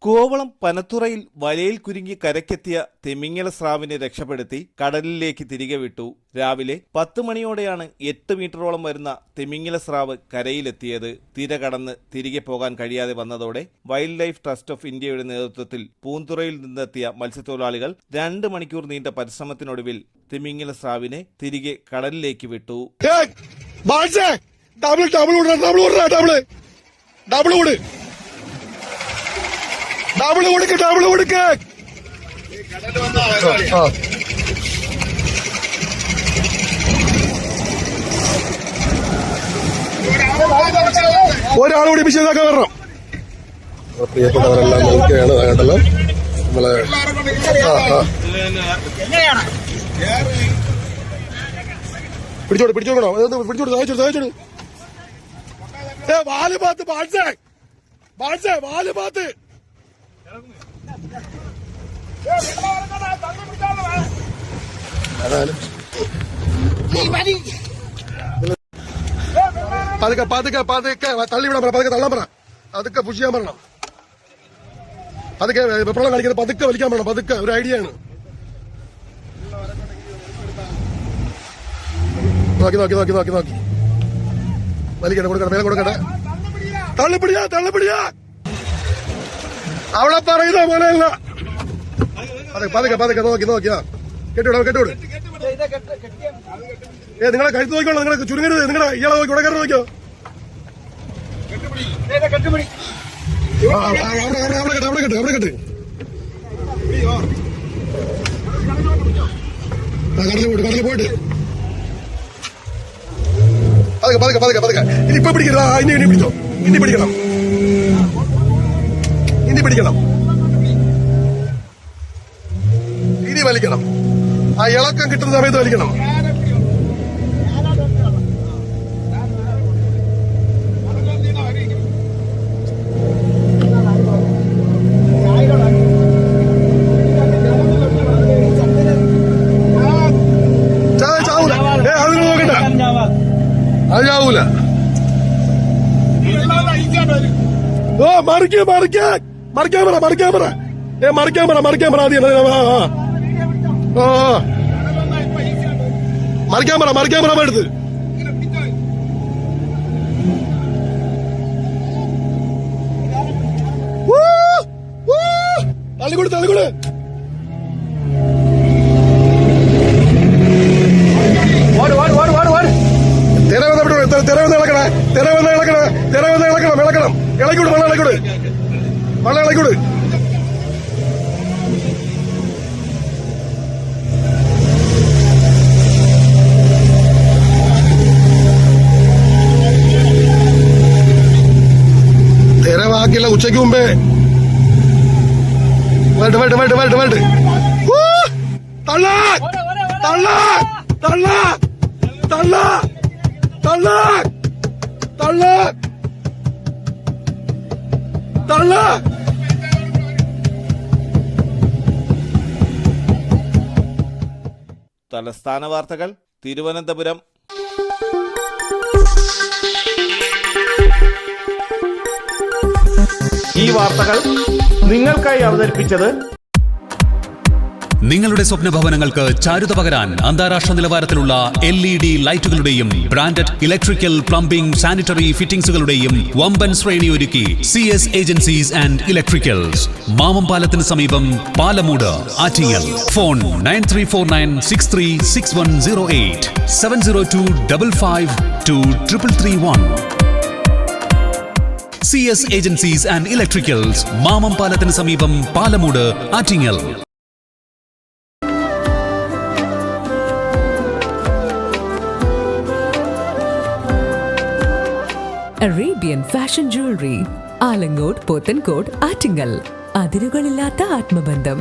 കോവളം പനത്തുറയിൽ വലയിൽ കുരുങ്ങി കരക്കെത്തിയ തിമിംഗല സ്രാവിനെ രക്ഷപ്പെടുത്തി കടലിലേക്ക് തിരികെ വിട്ടു. രാവിലെ 10 മണിയോടെയാണ് 8 മീറ്ററോളം വരുന്ന തിമിംഗല സ്രാവ് കരയിലെത്തിയത്. തിര കടന്ന് തിരികെ പോകാൻ കഴിയാതെ വന്നതോടെ വൈൽഡ് ലൈഫ് ട്രസ്റ്റ് ഓഫ് ഇന്ത്യയുടെ നേതൃത്വത്തിൽ പൂന്തുറയിൽ നിന്നെത്തിയ മത്സ്യത്തൊഴിലാളികൾ 2 മണിക്കൂർ നീണ്ട പരിശ്രമത്തിനൊടുവിൽ തിമിംഗല സ്രാവിനെ തിരികെ കടലിലേക്ക് വിട്ടു. ഒരാളോട് വിഷയതാക്കാൻ വരണം. പ്രിയപ്പെട്ടവരെല്ലാം നോക്കുകയാണ് കേട്ടല്ലോ. നമ്മളെ പിടിച്ചോടോ സഹായിച്ചോട്. വാല് പാത്ത് വാല് പാത്ത് പതുക്കെ തള്ളിവിടാൻ പറ, പതുക്കെ തള്ളാൻ പറ, പതുക്കെ പുഷ് ചെയ്യാൻ പറയണം, പതുക്കെ വെപ്രളം കളിക്കുന്നത് പതുക്കെ വലിക്കാൻ പറയണം. പതുക്കെ ഒരു ഐഡിയ ആണ്. നോക്കി വലിക്കട്ടെ, കൊടുക്കട്ടെ, മേലെ കൊടുക്കട്ടെ. തള്ളിപ്പിടിയാ അവിടെ പറയുന്ന പോലെയല്ല. പതുക്കെ നോക്കിയാ കെട്ടിവിടും. നിങ്ങളെ കഴുത്ത് നോക്കിയോളൂ, നിങ്ങളെ ചുരുങ്ങരുത്. നിങ്ങളെ ഇയാളെ നോക്കി ഉടക്കരുത്. നോക്കിയോ അവിടെ കെട്ട്. കടലിൽ പോയിട്ട് പതുക്കെ. ഇനിയിപ്പൊ പിടിക്കരുത്. ഇനി പിടിച്ചോ. ഇനി പിടിക്കണം. ഇനി വലിക്കണം. ആ ഇളക്കം കിട്ടുന്ന സമയത്ത് വലിക്കണം. അത് ചാവൂല. ഓ മറിക്കാൻ പറ ആദ്യം. മറിക്കാൻ പറ എടുത്ത്. തള്ളിക്കൂട്. ഇളക്കൂട്. തിരവാക്കില്ല. ഉച്ചയ്ക്ക് മുമ്പേ വേട്ട്. തള്ള. തലസ്ഥാന വാർത്തകൾ തിരുവനന്തപുരം. ഈ വാർത്തകൾ നിങ്ങൾക്കായി അവതരിപ്പിച്ചത് നിങ്ങളുടെ സ്വപ്ന ഭവനങ്ങൾക്ക് ചാരുത പകരാൻ അന്താരാഷ്ട്ര നിലവാരത്തിലുള്ള LED ലൈറ്റുകളുടെയും ബ്രാൻഡഡ് ഇലക്ട്രിക്കൽ, പ്ലംബിംഗ്, സാനിറ്ററി ഫിറ്റിംഗ്സുകളുടെയും വമ്പൻ ശ്രേണി ഒരുക്കി CS agencies and electricals. Mamam പാലത്തിന് സമീപം, Palamoodu, Attingal. Phone 9349636108 702552331. CS agencies and electricals, Mamam പാലത്തിന് സമീപം, Palamoodu, Attingal. Arabian Fashion Jewelry, Alangode, Pothencode, Attingal. അതിരുകളില്ലാത്ത ആത്മബന്ധം.